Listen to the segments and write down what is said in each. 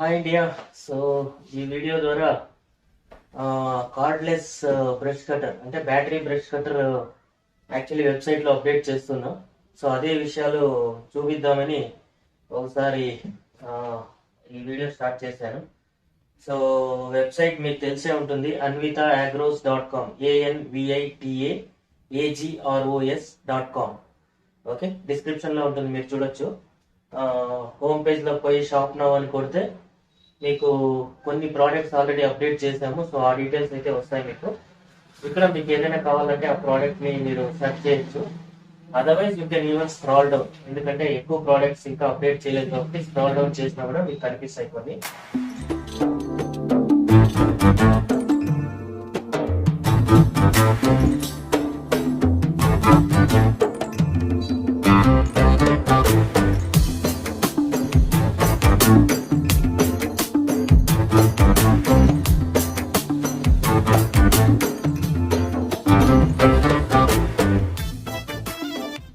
Hi India. So ఈ video ద్వారా cardless brush cutter అంటే బ్యాటరీ బ్రష్ కటర్ యాక్చువల్లీ వెబ్సైట్లో అప్డేట్ చేస్తున్నాం. సో అదే విషయాలు చూపిద్దామని ఒకసారి ఆ, ఈ వీడియో స్టార్ట్ చేశాను. సో వెబ్సైట్ మీకు తెలిసే ఉంటుంది, anvitaagros.com, ANVITAAGROS.com. ఓకే, డిస్క్రిప్షన్లో ఉంటుంది, మీరు చూడొచ్చు. హోమ్ పేజ్లో పోయి షాప్ నౌ అని కొడితే మీకు కొన్ని ప్రోడక్ట్స్ ఆల్రెడీ అప్డేట్ చేసాము. సో ఆ డీటెయిల్స్ అయితే వస్తాయి మీకు. ఇక్కడ మీకు ఏదైనా కావాలంటే ఆ ప్రోడక్ట్ ని మీరు సెర్చ్ చేయొచ్చు. Otherwise you can even scroll down, ఎందుకంటే ఎక్కువ ప్రోడక్ట్స్ ఇంకా అప్డేట్ చేయలేదు కాబట్టి స్క్రాల్ డౌన్ చేసినా కూడా మీకు కనిపిస్తాయి కొన్ని.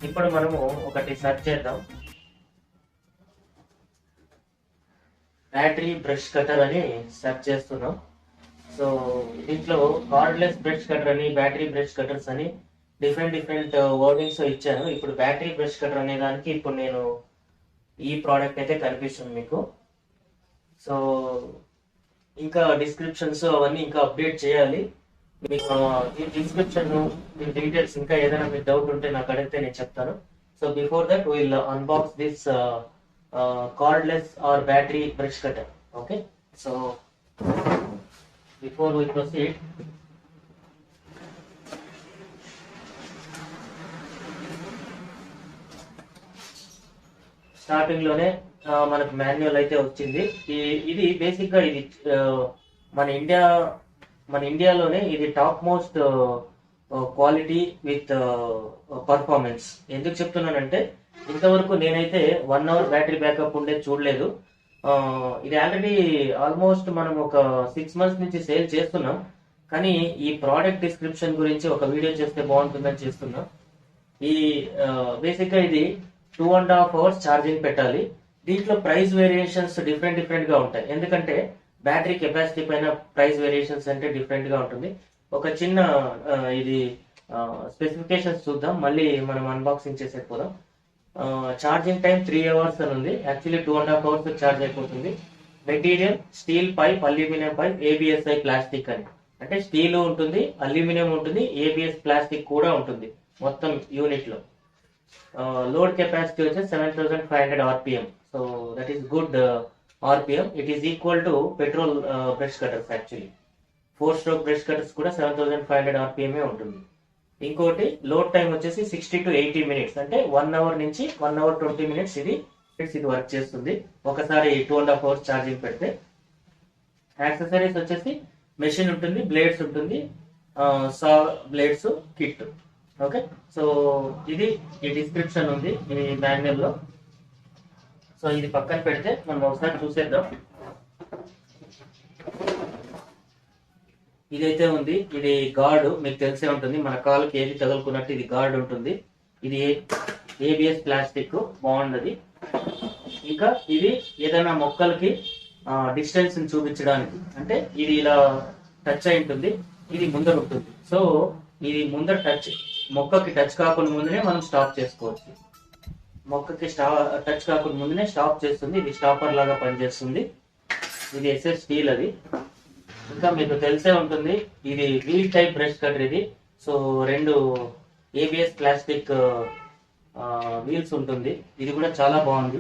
ఇప్పుడు మనము ఒకటి సెర్చ్ చేద్దాం, బ్యాటరీ బ్రష్ కటర్ అని సెర్చ్ చేస్తున్నాం. సో దీంట్లో కార్డ్లెస్ బ్రష్ కటర్ అని, బ్యాటరీ బ్రష్ కటర్స్ అని డిఫరెంట్ వర్డింగ్స్ ఇచ్చాను. ఇప్పుడు బ్యాటరీ బ్రష్ కటర్ అనే దానికి ఇప్పుడు నేను ఈ ప్రోడక్ట్ అయితే కనిపిస్తుంది మీకు. సో ఇంకా డిస్క్రిప్షన్స్ అవన్నీ ఇంకా అప్డేట్ చేయాలి. మీకు ఈ డిస్క్రిప్షన్ డీటెయిల్స్ ఇంకా ఏదైనా మీకు డౌట్ ఉంటే నాకు అడిగితే నేను చెప్తాను. So before that will unbox this cordless or battery brush cutter. Okay, so before we proceed, starting లోనే మనకు మాన్యువల్ అయితే వచ్చింది. ఇది బేసిక్ గా ఇది మన ఇండియా మన ఇండియాలోనే ఇది top most quality with performance. ఎందుకు చెప్తున్నానంటే ఇంతవరకు నేనైతే 1 అవర్ బ్యాటరీ బ్యాకప్ ఉండేది చూడలేదు. ఇది ఆల్రెడీ ఆల్మోస్ట్ మనం ఒక 6 మంత్స్ నుంచి సేల్ చేస్తున్నాం, కానీ ఈ ప్రోడక్ట్ డిస్క్రిప్షన్ గురించి ఒక వీడియో చేస్తే బాగుంటుందని చేస్తున్నాం. ఈ బేసిక్ గా ఇది 2.5 అవర్స్ ఛార్జింగ్ పెట్టాలి. దీంట్లో ప్రైస్ వేరియేషన్స్ డిఫరెంట్ గా ఉంటాయి, ఎందుకంటే బ్యాటరీ కెపాసిటీ పైన ప్రైస్ వేరియేషన్స్ అంటే డిఫరెంట్ గా ఉంటుంది. ఒక చిన్న ఇది స్పెసిఫికేషన్స్ చూద్దాం, మళ్ళీ మనం అన్బాక్సింగ్ చేసేపోదాం. ఛార్జింగ్ టైం 3 అవర్స్ అని ఉంది, యాక్చువల్లీ 2.5 అవర్స్ ఛార్జ్ అయిపోతుంది. Material steel pipe, aluminium pipe, ABSI plastic అని, అంటే స్టీల్ ఉంటుంది, అల్యూమినియం ఉంటుంది, ABS ప్లాస్టిక్ కూడా ఉంటుంది మొత్తం యూనిట్ లో. లోడ్ కెపాసిటీ వచ్చేసి 7500 RPM. So that is good RPM. It is equal to petrol brush cutters. Actually 4 stroke brush cutters కూడా 7500 RPM ఉంటుంది. ఇంకోటి లోడ్ టైం వచ్చేసి 60 to 80 మినిట్స్, అంటే 1 అవర్ నుంచి 1 అవర్ 20 మినిట్స్ ఇది వర్క్ చేస్తుంది ఒకసారి 2.5 అవర్స్ ఛార్జింగ్ పెడితే. యాక్సెసరీస్ వచ్చేసి మెషిన్ ఉంటుంది, బ్లేడ్స్ ఉంటుంది, సా బ్లేడ్స్ కిట్. ఓకే, సో ఇది ఈ డిస్క్రిప్షన్ ఉంది ఈ మాన్యువల్ లో. సో ఇది పక్కన పెడితే మనం ఒకసారి చూసేద్దాం. ఇదైతే ఉంది, ఇది గార్డ్ మీకు తెలిసే ఉంటుంది, మన కాలుకి ఏది తగులుకున్నట్టు ఇది గార్డ్ ఉంటుంది. ఇది ABS ప్లాస్టిక్ బాగుండదు. ఇంకా ఇది ఏదైనా మొక్కలకి డిస్టెన్స్ చూపించడానికి, అంటే ఇది ఇలా టచ్ అయి ఉంటుంది, ఇది ముందర ఉంటుంది. సో ఇది ముందర మొక్కకి టచ్ కాకుండా ముందునే మనం స్టాప్ చేసుకోవచ్చు. మొక్కకి టచ్ కాకుండా ముందునే స్టాప్ చేస్తుంది, ఇది స్టాపర్ లాగా పనిచేస్తుంది. ఇది SS స్టీల్ అది. ఇంకా మీకు తెలిసే ఉంటుంది, ఇది వీల్ టైప్ బ్రష్ కటర్ ఇది. సో 2 ABS ప్లాస్టిక్ వీల్స్ ఉంటుంది, ఇది కూడా చాలా బాగుంది.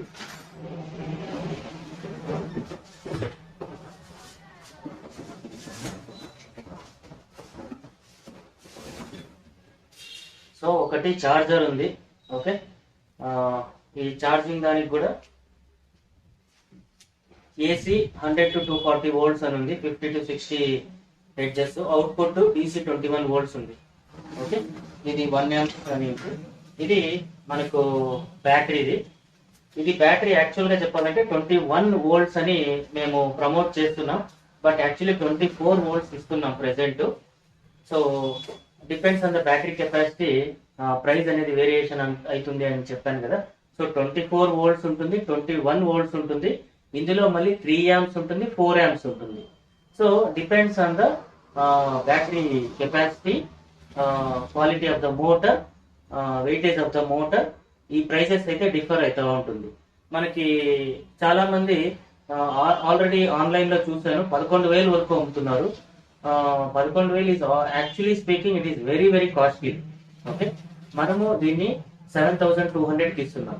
సో ఒకటి చార్జర్ ఉంది. ఓకే, ఈ ఛార్జింగ్ దానికి కూడా AC 100 to 240 volts అని ఉంది, 50 to 60 hedges. Output DC 21 volts ఉంది. ఓకే, ఇది 1 amp అని. ఇది మనకు బ్యాటరీ. ఇది బ్యాటరీ యాక్చువల్ గా చెప్పాలంటే 21 volts అని మేము ప్రమోట్ చేస్తున్నాం, బట్ యాక్చువల్లీ 24 volts ఇస్తున్నాం present. So depends on the battery capacity, price అనేది వేరియేషన్ అవుతుంది అని చెప్పాను కదా. సో 24 volts ఉంటుంది, 21 volts ఉంటుంది, ఇందులో మళ్ళీ 3 amps ఉంటుంది, 4 amps ఉంటుంది. So depends on the battery capacity, quality of the motor, weightage of the motor. ఈ ప్రైసెస్ అయితే డిఫర్ అవుతూ ఉంటుంది. మనకి చాలా మంది ఆల్రెడీ ఆన్లైన్ లో చూసాను 11,000 వరకు అమ్ముతున్నారు. 11,000 is actually speaking it is very very costly. Okay, మనము దీన్ని 7,200 కి ఇస్తున్నాం.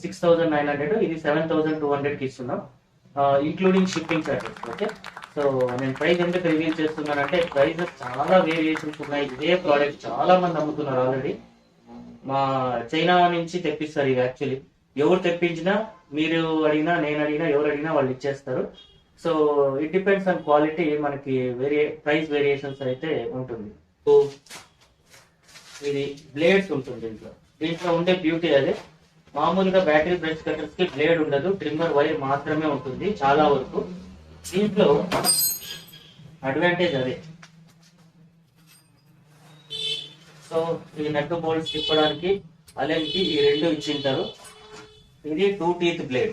6,900, ఇది 7,200 కి ఇస్తున్నాం, including shipping charges. Okay, so నేను ప్రైస్ ఎందుకు రివీల్ చేస్తున్నానంటే ప్రైజెస్ చాలా వేరియేషన్స్ ఉన్నాయి. ఇదే ప్రోడక్ట్ చాలా మంది అమ్ముతున్నారు ఆల్రెడీ. మా చైనా నుంచి తెప్పిస్తారు ఇవి. యాక్చువల్లీ ఎవరు తెప్పించినా, మీరు అడిగినా, నేను అడిగినా, ఎవరు అడిగినా వాళ్ళు ఇచ్చేస్తారు. So it depends on quality, మనకి ప్రైస్ వేరియేషన్స్ అయితే ఉంటుంది. సో ఇది బ్లేడ్స్ ఉంటుంది దీంట్లో ఉండే బ్యూటీ అదే. మామూలుగా బ్యాటరీ బ్రష్ కట్టర్స్ కి బ్లేడ్ ఉండదు, ట్రిమ్మర్ వైర్ మాత్రమే ఉంటుంది చాలా వరకు. దీంట్లో అడ్వాంటేజ్ అదే. సో ఈ నట్టు బోల్ట్స్ తిప్పడానికి అలెన్ కి ఈ రెండు ఇచ్చింటారు. ఇది 2 teeth బ్లేడ్.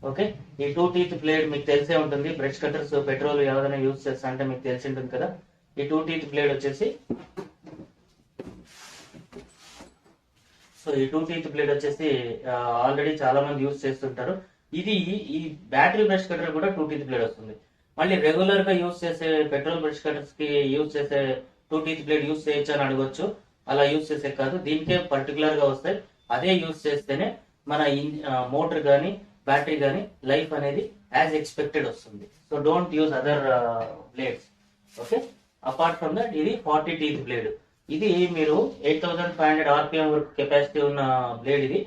ఓకే, ఈ 2 teeth బ్లేడ్ మీకు తెలిసే ఉంటుంది. బ్రష్ కట్టర్స్ పెట్రోల్ ఏదైనా యూజ్ చేస్తా అంటే మీకు తెలిసి ఉంటుంది కదా. ఈ 2 teeth బ్లేడ్ వచ్చేసి, సో ఈ 2 teeth బ్లేడ్ వచ్చేసి ఆల్రెడీ చాలా మంది యూజ్ చేస్తుంటారు. ఇది ఈ బ్యాటరీ బ్రష్ కట్టర్ కూడా 2 teeth బ్లేడ్ వస్తుంది. మళ్ళీ రెగ్యులర్ గా యూజ్ చేసే పెట్రోల్ బ్రష్ కట్టర్స్ కి యూజ్ చేసే 2 teeth బ్లేడ్ యూజ్ చేయొచ్చు అని అడగొచ్చు. అలా యూజ్ చేసే కాదు, దీనికే పర్టికులర్ గా వస్తాయి. అదే యూజ్ చేస్తేనే మన మోటార్ కానీ బ్యాటరీ కానీ లైఫ్ అనేది యాజ్ ఎక్స్పెక్టెడ్ వస్తుంది. So don't use other blades. Okay, apart from that ఇది 40 teeth బ్లేడ్. ఇది మీరు 8,500 RPM వరకు కెపాసిటీ ఉన్న బ్లేడ్. ఇది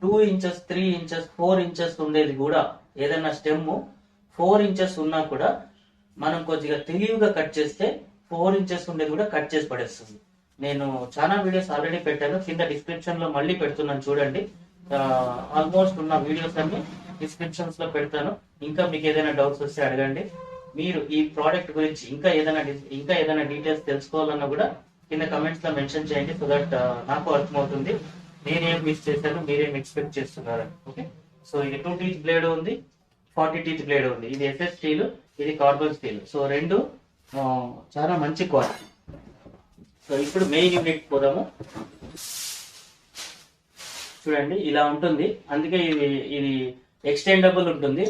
2 inches, 3 inches, 4 inches ఉండేది కూడా, ఏదైనా స్టెమ్ 4 inches ఉన్నా కూడా మనం కొద్దిగా తెలివిగా కట్ చేస్తే 4 inches ఉండేది కూడా కట్ చేసి పడేస్తుంది. నేను చాలా వీడియోస్ ఆల్రెడీ పెట్టాను, కింద డిస్క్రిప్షన్ లో మళ్ళీ పెడుతున్నాను చూడండి. ఆల్మోస్ట్ ఉన్న వీడియోస్ అన్ని డిస్క్రిప్షన్స్ లో పెడతాను. ఇంకా మీకు ఏదైనా డౌట్స్ వస్తే అడగండి. మీరు ఈ ప్రోడక్ట్ గురించి ఇంకా ఏదైనా డీటెయిల్స్ తెలుసుకోవాలన్నా కూడా కింద కమెంట్స్ లో మెన్షన్ చేయండి. సో దట్ నాకు అర్థమవుతుంది నేనేం మిస్ చేశాను, మీరేం ఎక్స్పెక్ట్ చేస్తున్నారు. ఓకే, సో ఇది 2 teeth బ్లేడ్ ఉంది, 40 teeth బ్లేడ్ ఉంది. ఇది SS స్టీల్, ఇది కార్బన్ స్టీల్. సో రెండు చాలా మంచి క్వాలిటీ. సో ఇప్పుడు మెయిన్ యూనిట్ పోదాము. చూడండి ఇలా ఉంటుంది. అందుకే ఇది ఎక్స్టెండబుల్ ఉంటుంది.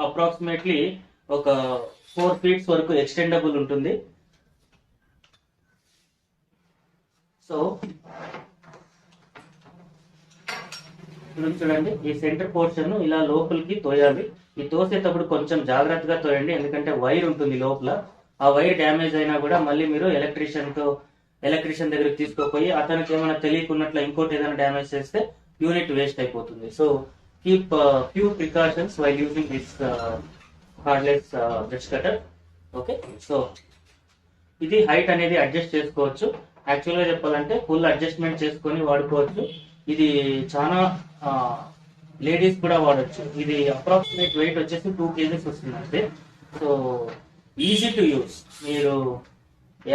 అప్రాక్సిమేట్లీ ఒక 4 feet వరకు ఎక్స్టెండబుల్ ఉంటుంది. సో చూడండి, ఈ సెంటర్ పోర్షన్ ఇలా లోపలికి తోయాలి. ఈ తోసేటప్పుడు కొంచెం జాగ్రత్తగా తోయండి, ఎందుకంటే వైర్ ఉంటుంది లోపల. ఆ వైర్ డ్యామేజ్ అయినా కూడా మళ్ళీ మీరు ఎలక్ట్రీషియన్ దగ్గరికి తీసుకోపోయి అతనికి ఏమైనా తెలియకున్నట్లు ఇంకోటి ఏదైనా డ్యామేజ్ చేస్తే యూనిట్ వేస్ట్ అయిపోతుంది. So keep few precautions while using this cardless brush cutter. Okay, so ఇది హైట్ అనేది అడ్జస్ట్ చేసుకోవచ్చు. యాక్చువల్ గా చెప్పాలంటే ఫుల్ అడ్జస్ట్మెంట్ చేసుకొని వాడుకోవచ్చు. ఇది చాలా లేడీస్ కూడా వాడచ్చు. ఇది అప్రాక్సిమేట్ వెయిట్ వచ్చేసి 2 kgs వస్తుంది అంతే. So easy to use. మీరు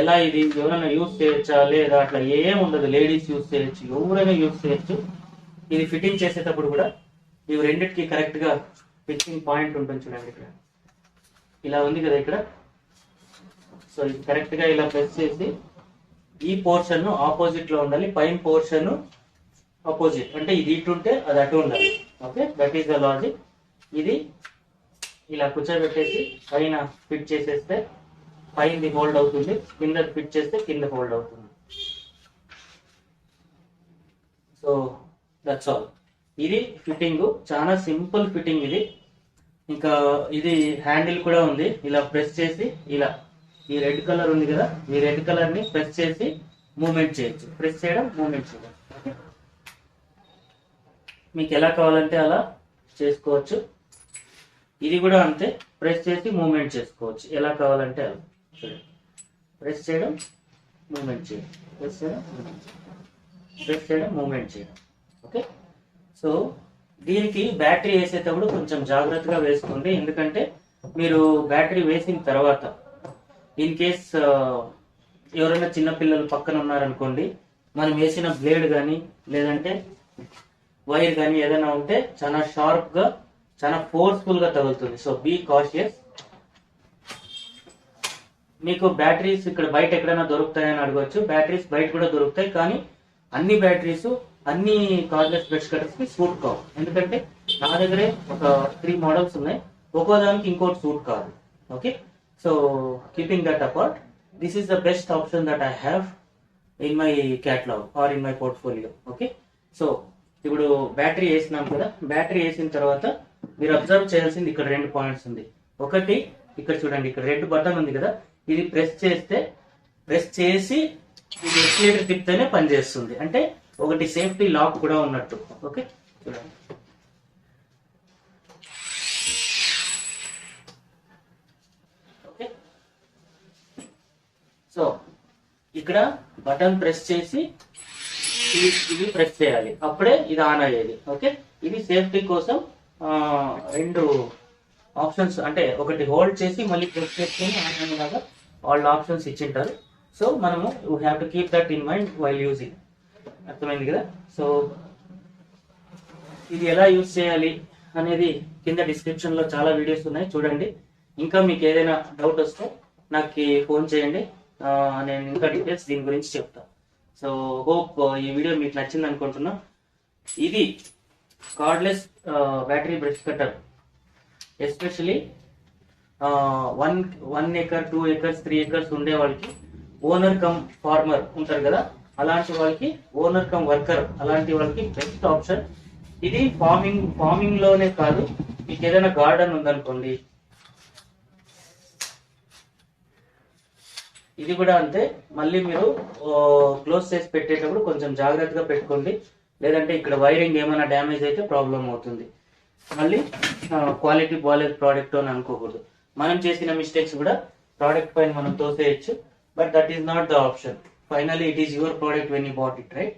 ఎలా ఇది ఎవరైనా యూజ్ చేయొచ్చా లేదా అట్లా ఏం ఉండదు. లేడీస్ యూజ్ చేయొచ్చు, ఎవరైనా యూజ్ చేయొచ్చు. ఇది ఫిట్టింగ్ చేసేటప్పుడు కూడా ఇవి రెండింటికి కరెక్ట్ గా ఫిట్టింగ్ పాయింట్ ఉంటుంది. చూడండి ఇక్కడ ఇలా ఉంది కదా ఇక్కడ. సో ఇది కరెక్ట్ గా ఇలా ప్రెస్ చేసి ఈ పోర్షన్ ఆపోజిట్ లో ఉండాలి, పైన పోర్షన్ ఆపోజిట్, అంటే ఇది ఇటు ఉంటే అది అటు ఉండాలి. Okay, that is the logic. ఇది ఇలా కూర్చోబెట్టేసి పైన ఫిట్ చేసేస్తే పైన హోల్డ్ అవుతుంది, కింద ఫిట్ చేస్తే కింద హోల్డ్ అవుతుంది. So that's all. ఇది ఫిట్టింగ్ చాలా సింపుల్ ఫిట్టింగ్ ఇది. ఇంకా ఇది హ్యాండిల్ కూడా ఉంది. ఇలా ప్రెస్ చేసి ఇలా ఈ రెడ్ కలర్ ఉంది కదా, ఈ రెడ్ కలర్ ని ప్రెస్ చేసి మూవ్మెంట్ చేయొచ్చు. ప్రెస్ చేయడం, మూవ్మెంట్ చేయడం. మీకు ఎలా కావాలంటే అలా చేసుకోవచ్చు. ఇది కూడా అంతే, ప్రెస్ చేసి మూవ్మెంట్ చేసుకోవచ్చు ఎలా కావాలంటే అలా. ప్రెస్ చేయడం, మూవ్మెంట్ చేయడం, ప్రెస్ చేయడం, ప్రెస్ చేయడం, మూవ్మెంట్ చేయడం. ఓకే, సో దీనికి బ్యాటరీ వేసేటప్పుడు కొంచెం జాగ్రత్తగా వేసుకోండి. ఎందుకంటే మీరు బ్యాటరీ వేసిన తర్వాత ఇన్ కేస్ ఎవరైనా చిన్నపిల్లలు పక్కన ఉన్నారనుకోండి, మనం వేసిన బ్లేడ్ కానీ లేదంటే వైర్ కానీ ఏదైనా ఉంటే చాలా షార్ప్ గా చాలా ఫోర్స్ఫుల్ గా తగులుతుంది. So be cautious. మీకు బ్యాటరీస్ ఇక్కడ బయట ఎక్కడైనా దొరుకుతాయని అడగవచ్చు. బ్యాటరీస్ బయట కూడా దొరుకుతాయి, కానీ అన్ని బ్యాటరీస్ అన్ని కార్డ్లెస్ బ్రష్ కట్టర్స్ కి సూట్ కావు. ఎందుకంటే నా దగ్గరే ఒక 3 మోడల్స్ ఉన్నాయి, ఒక్కో దానికి ఇంకోటి సూట్ కాదు. Okay, so keeping that apart, this is the best option that I have in my catalogue or in my portfolio. Okay, so ఇప్పుడు బ్యాటరీ వేసినాం కదా. బ్యాటరీ వేసిన తర్వాత మీరు అబ్జర్వ్ చేయాల్సింది ఇక్కడ 2 పాయింట్స్ ఉంది. ఒకటి ఇక్కడ చూడండి, ఇక్కడ రెడ్ బటన్ ఉంది కదా, ఇది ప్రెస్ చేసి ఇది ఎక్సిలేటర్ తిప్పితేనే పనిచేస్తుంది. అంటే ఒకటి సేఫ్టీ లాక్ కూడా ఉన్నట్టు. ఓకే, చూడండి. ఓకే, సో ఇక్కడ బటన్ ప్రెస్ చేసి ఇది ప్రెస్ చేయాలి, అప్పుడే ఇది ఆన్ అయ్యేది. ఓకే, ఇది సేఫ్టీ కోసం 2 ఆప్షన్స్, అంటే ఒకటి హోల్డ్ చేసి మళ్ళీ ప్రెస్ చేసుకొని ఆన్ అయ్యేలాగా వాళ్ళు ఆప్షన్స్ ఇచ్చింటారు. సో మనము you have to keep that in mind while using. అర్థమైంది కదా. సో ఇది ఎలా యూజ్ చేయాలి అనేది కింద డిస్క్రిప్షన్ లో చాలా వీడియోస్ ఉన్నాయి, చూడండి. ఇంకా మీకు ఏదైనా డౌట్ వస్తే నాకు ఫోన్ చేయండి, నేను ఇంకా డీటెయిల్స్ దీని గురించి చెప్తాను. సో హోప్ ఈ వీడియో మీకు నచ్చింది అనుకుంటున్నా. ఇది cardless battery brush cutter, especially 1 acre 2 acres 3 acres ఉండే వాళ్ళకి, ఓనర్ కమ్ ఫార్మర్ ఉంటారు కదా, అలాంటి వాళ్ళకి, ఓనర్ కమ్ వర్కర్ అలాంటి వాళ్ళకి బెస్ట్ ఆప్షన్ ఇది. ఫార్మింగ్ లోనే కాదు, మీకు ఏదైనా గార్డెన్ ఉందనుకోండి, ఇది కూడా అంతే. మళ్ళీ మీరు క్లోజ్ చేసి పెట్టేటప్పుడు కొంచెం జాగ్రత్తగా పెట్టుకోండి, లేదంటే ఇక్కడ వైరింగ్ ఏమైనా డ్యామేజ్ అయితే ప్రాబ్లం అవుతుంది. మళ్ళీ క్వాలిటీ బాగాలేదు ప్రోడక్ట్ అని అనుకోకూడదు. మనం చేసిన మిస్టేక్స్ కూడా ప్రోడక్ట్ పైన మనం తోసేయచ్చు, but that is not the option. Finally it is your product when you bought it, right?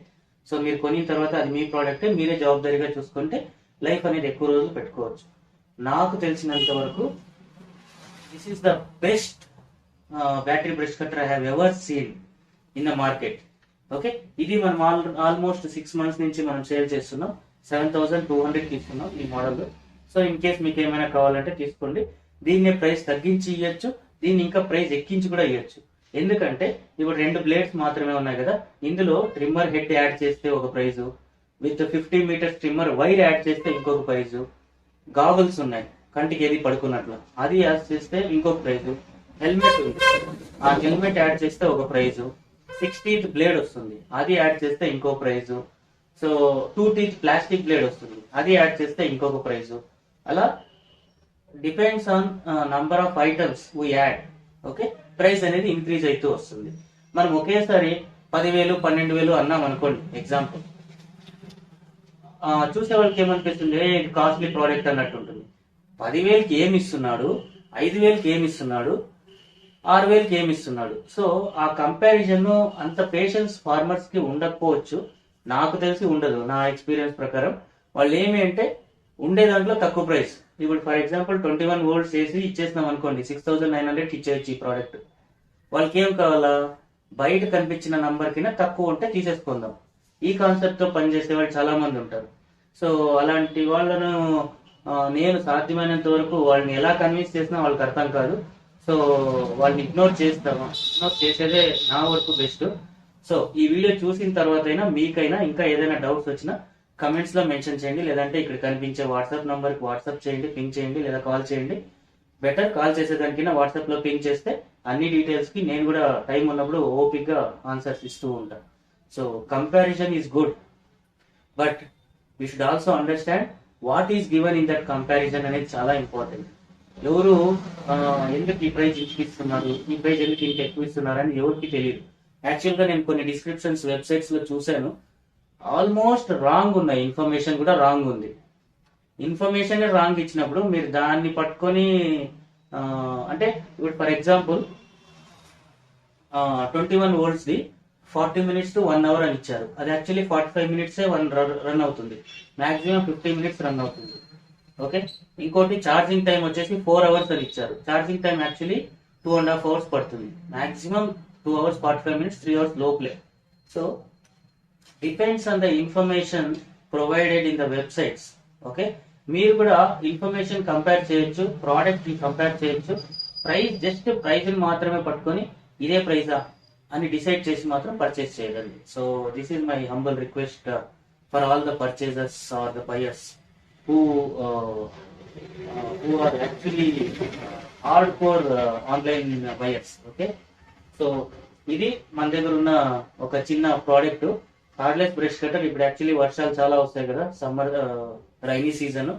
So మీరు కొనిన తర్వాత అది మీ ప్రోడక్టే, మీరే జవాబాదారీగా చూసుకుంటే లైఫ్ అనేది ఎక్కువ రోజులు పెట్టుకోవచ్చు. నాకు తెలిసినంత వరకు this is the best battery brush cutter I have ever seen in the market. Okay, ఇది మనం ఆల్మోస్ట్ 6 months నుంచి మనం సేల్ చేస్తున్నాం. 7,200 తీసుకున్నాం ఈ మోడల్. సో ఇన్ కేస్ మీకు ఏమైనా కావాలంటే తీసుకోండి. దీన్ని ప్రైస్ తగ్గించి ఇవ్వచ్చు, దీన్ని ఇంకా ప్రైస్ ఎక్కించి కూడా ఇవ్వచ్చు. ఎందుకంటే ఇప్పుడు 2 బ్లేడ్స్ మాత్రమే ఉన్నాయి కదా, ఇందులో ట్రిమ్మర్ హెడ్ యాడ్ చేస్తే ఒక price, with 50 meters trimmer wire add చేస్తే ఇంకొక ప్రైజు, గాగుల్స్ ఉన్నాయి కంటికి ఏది పడుకున్నట్లు, అది యాడ్ చేస్తే ఇంకొక ప్రైజు, హెల్మెట్ ఉంది, ఆ హెల్మెట్ యాడ్ చేస్తే ఒక ప్రైజు, 60th బ్లేడ్ వస్తుంది, అది యాడ్ చేస్తే ఇంకో price, so 2 teeth plastic blade వస్తుంది, అది యాడ్ చేస్తే ఇంకొక ప్రైజు. అలా depends on number of items we add. Okay, price అనేది ఇంక్రీజ్ అవుతూ వస్తుంది. మనం ఒకేసారి 10,000 12,000 అన్నాం అనుకోండి ఎగ్జాంపుల్, చూసే వాళ్ళకి ఏమనిపిస్తుంది, ఇది కాస్ట్లీ ప్రోడక్ట్ అన్నట్టు ఉంటుంది. 10,000కి ఏమి ఇస్తున్నాడు, 5,000కి ఏమి ఇస్తున్నాడు, 6,000కి ఏమి ఇస్తున్నాడు. సో ఆ కంపారిజన్ అంత పేషెన్స్ ఫార్మర్స్ కి ఉండకపోవచ్చు, నాకు తెలిసి ఉండదు. నా ఎక్స్పీరియన్స్ ప్రకారం వాళ్ళు ఏమి అంటే ఉండే దాంట్లో తక్కువ ప్రైస్. ఇప్పుడు ఫర్ ఎగ్జాంపుల్ 21 volts వేసి ఇచ్చేసినాం అనుకోండి, 6,900 ఇచ్చేయచ్చు ఈ ప్రోడక్ట్. వాళ్ళకి ఏం కావాలా, బయట కనిపించిన నంబర్ కింద తక్కువ ఉంటే తీసేసుకుందాం. ఈ కాన్సెప్ట్ తో పనిచేసే వాళ్ళు చాలా మంది ఉంటారు. సో అలాంటి వాళ్ళను నేను సాధ్యమైనంత వరకు వాళ్ళని ఎలా కన్విన్స్ చేసినా వాళ్ళకి అర్థం కాదు. సో వాళ్ళని ఇగ్నోర్ చేసేదే నా వరకు బెస్ట్. సో ఈ వీడియో చూసిన తర్వాత అయినా మీకైనా ఇంకా ఏదైనా డౌట్స్ వచ్చినా కమెంట్స్ లో మెన్షన్ చేయండి, లేదంటే ఇక్కడ కనిపించే వాట్సాప్ నంబర్ కి వాట్సాప్ చేయండి, పింక్ చేయండి, లేదా కాల్ చేయండి. బెటర్ కాల్ చేసేదానికైనా వాట్సాప్ లో పింక్ చేస్తే అన్ని డీటెయిల్స్ కి నేను కూడా టైం ఉన్నప్పుడు ఓపిక్ గా ఆన్సర్స్ ఇస్తూ ఉంటాను. So comparison is good, but we should also understand what is given in that comparison అనేది చాలా ఇంపార్టెంట్. ఎవరు ఎందుకు ఈ ప్రైజ్ ఇంటికి ఇస్తున్నారు, ఈ ప్రైజ్ ఎందుకు ఇంటికి ఎక్కువ ఇస్తున్నారు అని ఎవరికి తెలియదు. యాక్చువల్ గా నేను కొన్ని డిస్క్రిప్షన్స్ వెబ్సైట్స్ లో చూశాను, ఆల్మోస్ట్ రాంగ్ ఉన్నాయి, ఇన్ఫర్మేషన్ కూడా రాంగ్ ఉంది. ఇన్ఫర్మేషన్ రాంగ్ ఇచ్చినప్పుడు మీరు దాన్ని పట్టుకొని అంటే ఇప్పుడు for example 21 volts the 40 minutes to 1 hour అని ఇచ్చారు. అది యాక్చువల్లీ 45 minutes రన్ అవుతుంది, మాక్సిమం 50 minutes రన్ అవుతుంది. ఓకే, ఇంకోటి ఛార్జింగ్ టైం వచ్చేసి 4 hours అని ఇచ్చారు. ఛార్జింగ్ టైం యాక్చువల్లీ 2.5 hours పడుతుంది, మాక్సిమం 2 hours 45 minutes 3 hours లోపలే. So depends on the information provided in the websites. Okay, మీరు కూడా ఇన్ఫర్మేషన్ కంపేర్ చేయొచ్చు, ప్రోడక్ట్ కంపేర్ చేయొచ్చు. జస్ట్ ప్రైస్ మాత్రమే పట్టుకొని ఇదే ప్రైజా అని డిసైడ్ చేసి మాత్రం పర్చేస్ చేయగలరు. So this is my humble request for all the purchasers or the buyers who are actually hard core online buyers. Okay, so ఇది మన దగ్గర ఉన్న ఒక చిన్న ప్రోడక్ట్, కార్డ్లెస్ బ్రష్ కటర్. ఇప్పుడు యాక్చువల్లీ వర్షాలు చాలా వస్తాయి కదా, సమ్మర్ రైనీ సీజన్.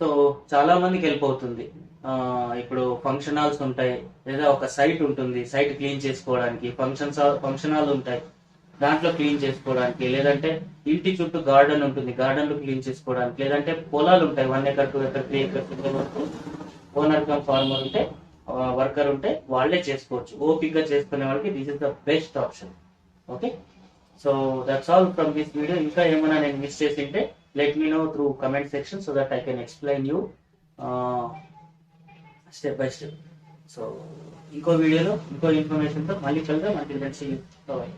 సో చాలా మందికి హెల్ప్ అవుతుంది. ఇప్పుడు ఫంక్షన్ హాల్స్ ఉంటాయి, లేదా ఒక సైట్ ఉంటుంది, సైట్ క్లీన్ చేసుకోవడానికి, ఫంక్షన్ హాల్ ఉంటాయి, దాంట్లో క్లీన్ చేసుకోవడానికి, లేదంటే ఇంటి చుట్టూ గార్డెన్ ఉంటుంది, గార్డెన్ లో క్లీన్ చేసుకోవడానికి, లేదంటే పొలాలు ఉంటాయి 1 acre 2 acre 3 acres, owner cum farmer ఉంటే, వర్కర్ ఉంటే వాళ్ళే చేసుకోవచ్చు. ఓపిక్ గా చేసుకునే వాళ్ళకి this is the best option. Okay, so that's all from this video. ఇంకా ఏమైనా నేను మిస్ చేసింటే let me know through comment section so that I can explain you step by step. So ఇంకో వీడియోలో ఇంకో ఇన్ఫర్మేషన్ తో మళ్ళీ కలుద్దాం. Until then, see you. Bye.